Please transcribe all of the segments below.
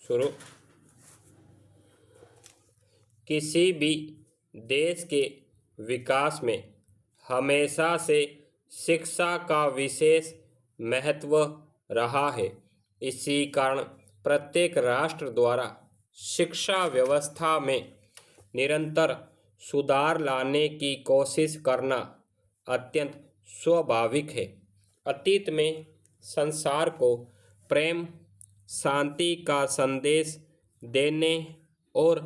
शुरू। किसी भी देश के विकास में हमेशा से शिक्षा का विशेष महत्व रहा है। इसी कारण प्रत्येक राष्ट्र द्वारा शिक्षा व्यवस्था में निरंतर सुधार लाने की कोशिश करना अत्यंत स्वाभाविक है। अतीत में संसार को प्रेम, शांति का संदेश देने और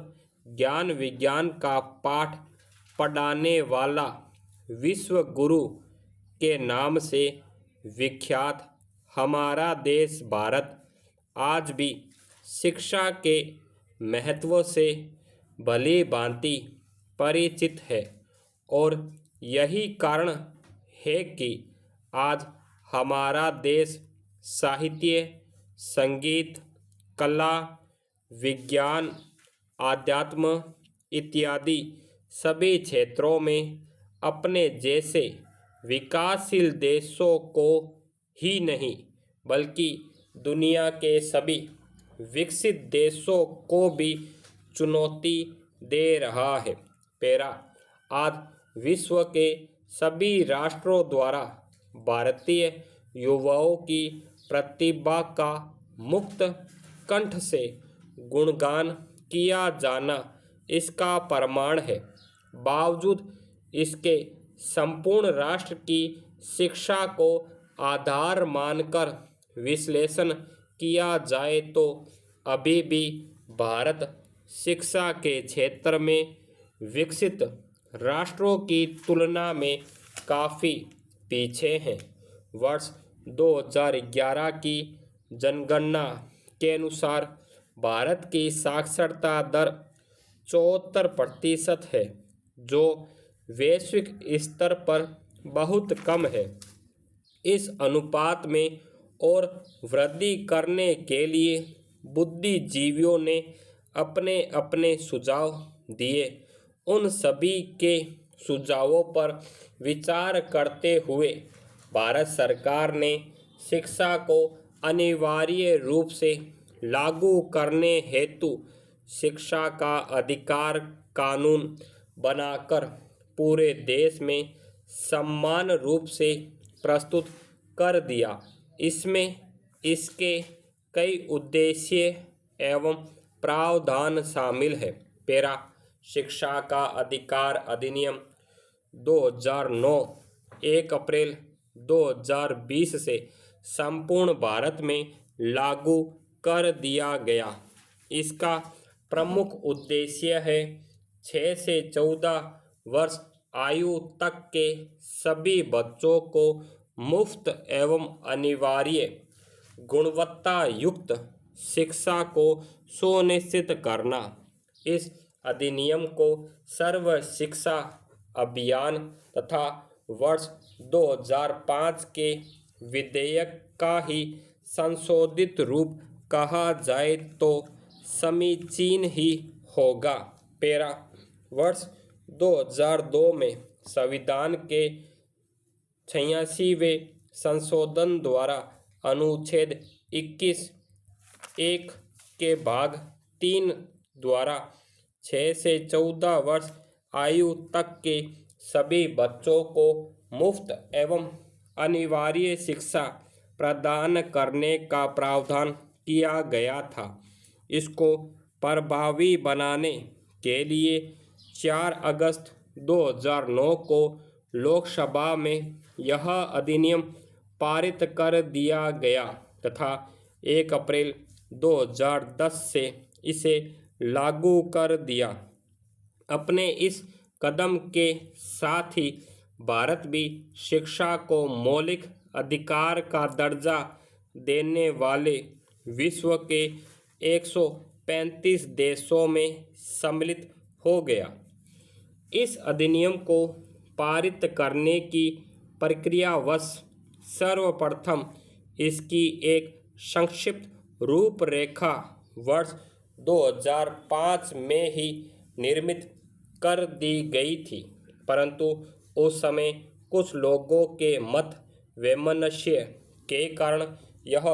ज्ञान विज्ञान का पाठ पढ़ाने वाला विश्व गुरु के नाम से विख्यात हमारा देश भारत आज भी शिक्षा के महत्व से भली भांति परिचित है और यही कारण है कि आज हमारा देश साहित्य, संगीत, कला, विज्ञान, आध्यात्म इत्यादि सभी क्षेत्रों में अपने जैसे विकासशील देशों को ही नहीं बल्कि दुनिया के सभी विकसित देशों को भी चुनौती दे रहा है। आज विश्व के सभी राष्ट्रों द्वारा भारतीय युवाओं की प्रतिभा का मुक्त कंठ से गुणगान किया जाना इसका प्रमाण है। बावजूद इसके संपूर्ण राष्ट्र की शिक्षा को आधार मानकर विश्लेषण किया जाए तो अभी भी भारत शिक्षा के क्षेत्र में विकसित राष्ट्रों की तुलना में काफ़ी पीछे हैं। वर्ष 2011 की जनगणना के अनुसार भारत की साक्षरता दर 74% है, जो वैश्विक स्तर पर बहुत कम है। इस अनुपात में और वृद्धि करने के लिए बुद्धिजीवियों ने अपने अपने सुझाव दिए। उन सभी के सुझावों पर विचार करते हुए भारत सरकार ने शिक्षा को अनिवार्य रूप से लागू करने हेतु शिक्षा का अधिकार कानून बनाकर पूरे देश में समान रूप से प्रस्तुत कर दिया। इसमें इसके कई उद्देश्य एवं प्रावधान शामिल है। शिक्षा का अधिकार अधिनियम 2009 1 अप्रैल 2020 से संपूर्ण भारत में लागू कर दिया गया। इसका प्रमुख उद्देश्य है 6 से 14 वर्ष आयु तक के सभी बच्चों को मुफ्त एवं अनिवार्य गुणवत्ता युक्त शिक्षा को सुनिश्चित करना। इस अधिनियम को सर्व शिक्षा अभियान तथा वर्ष 2005 के विधेयक का ही संशोधित रूप कहा जाए तो समीचीन ही होगा। वर्ष 2002 में संविधान के 86वें संशोधन द्वारा अनुच्छेद 21(1) के भाग 3 द्वारा 6 से 14 वर्ष आयु तक के सभी बच्चों को मुफ्त एवं अनिवार्य शिक्षा प्रदान करने का प्रावधान किया गया था। इसको प्रभावी बनाने के लिए 4 अगस्त 2009 को लोकसभा में यह अधिनियम पारित कर दिया गया तथा 1 अप्रैल 2010 से इसे लागू कर दिया। अपने इस कदम के साथ ही भारत भी शिक्षा को मौलिक अधिकार का दर्जा देने वाले विश्व के 135 देशों में सम्मिलित हो गया। इस अधिनियम को पारित करने की प्रक्रियावश सर्वप्रथम इसकी एक संक्षिप्त रूपरेखा वर्ष 2005 में ही निर्मित कर दी गई थी, परंतु उस समय कुछ लोगों के मत वैमनस्य के कारण यह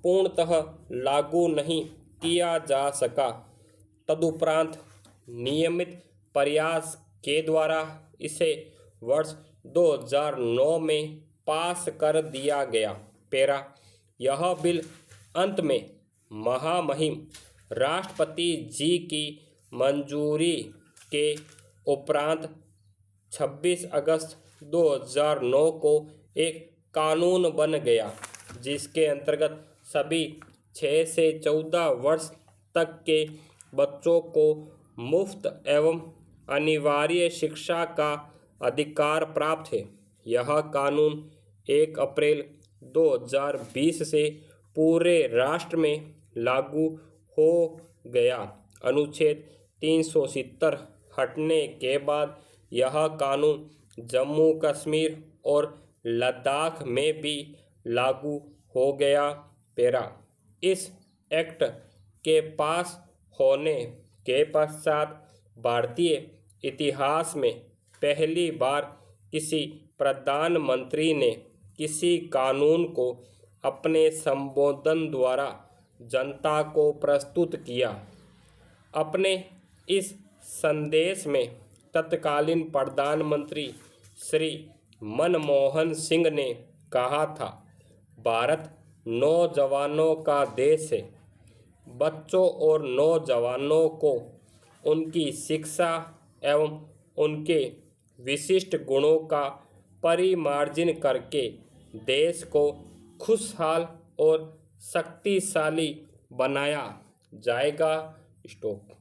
पूर्णतः लागू नहीं किया जा सका। तदुपरांत नियमित प्रयास के द्वारा इसे वर्ष 2009 में पास कर दिया गया। पैरा यह बिल अंत में महामहिम राष्ट्रपति जी की मंजूरी के उपरांत 26 अगस्त 2009 को एक कानून बन गया, जिसके अंतर्गत सभी 6 से 14 वर्ष तक के बच्चों को मुफ्त एवं अनिवार्य शिक्षा का अधिकार प्राप्त है। यह कानून 1 अप्रैल 2020 से पूरे राष्ट्र में लागू हो गया। अनुच्छेद 370 हटने के बाद यह कानून जम्मू कश्मीर और लद्दाख में भी लागू हो गया। पैरा इस एक्ट के पास होने के पश्चात भारतीय इतिहास में पहली बार किसी प्रधानमंत्री ने किसी कानून को अपने संबोधन द्वारा जनता को प्रस्तुत किया। अपने इस संदेश में तत्कालीन प्रधानमंत्री श्री मनमोहन सिंह ने कहा था, भारत नौजवानों का देश है। बच्चों और नौजवानों को उनकी शिक्षा एवं उनके विशिष्ट गुणों का परिमार्जन करके देश को खुशहाल और शक्तिशाली बनाया जाएगा। स्टॉप।